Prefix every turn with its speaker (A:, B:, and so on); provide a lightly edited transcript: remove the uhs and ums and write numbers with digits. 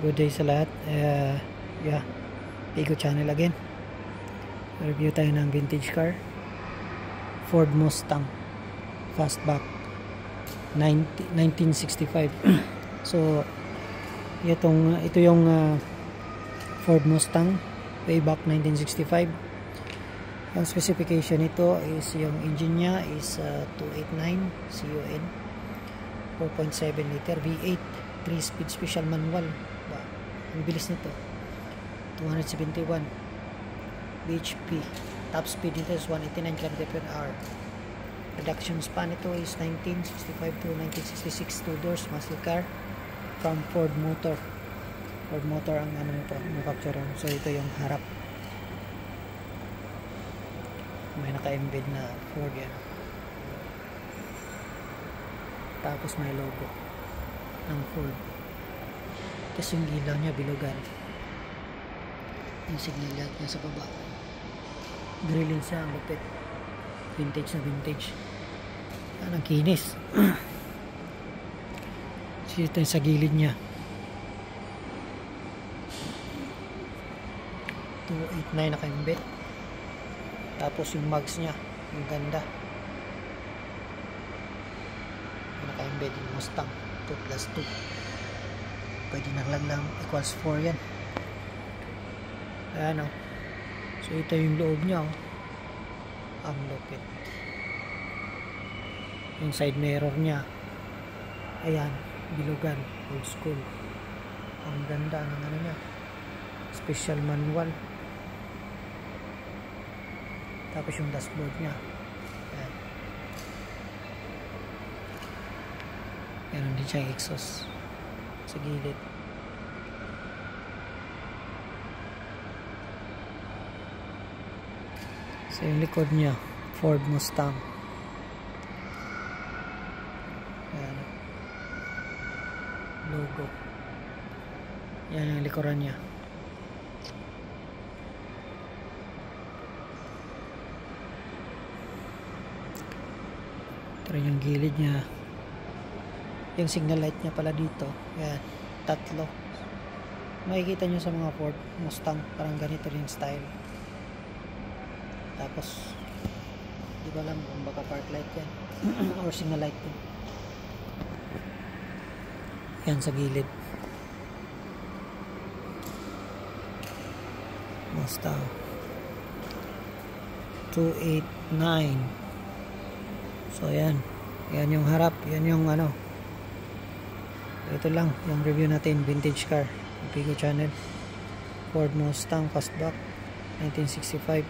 A: Good day sa lahat. Yeah, Pico channel again. Review tayo ng vintage car, Ford Mustang Fastback 1965. So ito yung Ford Mustang way back 1965. Ang specification nito is yung engine niya is 289 CUN 4.7 liter V8 3-speed special manual. Ang bilis nito, 271 bhp. Top speed nito is 189 km/h. Production span nito is 1965 to 1966. 2 doors, muscle car from Ford Motor. Ford Motor ang ano nito, manufacturer. So ito yung harap, may naka-embed na Ford yan. Tapos may logo ng Ford. Tapos yung ilaw niya bilugan, yung signal light niya sa baba. Grilling siya, ang lupit, vintage na vintage. Ang kinis. Ito yung sa gilid niya, 289 naka-embed. Tapos yung mugs niya, yung ganda, naka-embed yung Mustang 2+2. Pwede na lang equals 4 yan. Ayan o. So ito yung loob niya o. Ang lupit. Yung side mirror niya, ayan, bilugan, old school. Ang ganda ng ano niya, special manual. Tapos yung dashboard niya, ayan. Meron din siyang exhaust sa gilid. So yung likod niya, Ford Mustang. Ayan, logo. Yan yung likuran niya. Ito rin yung gilid niya. Yung signal light niya pala dito, ayan, tatlo. Makikita nyo sa mga Ford Mustang, parang ganito rin style. Tapos di ba lang kung baka park light yan or signal light din. Yan sa gilid, Mustang 289. So yan yung harap, yan yung ano. Ito lang yung review natin, vintage car, Pico channel, Ford Mustang Fastback 1965.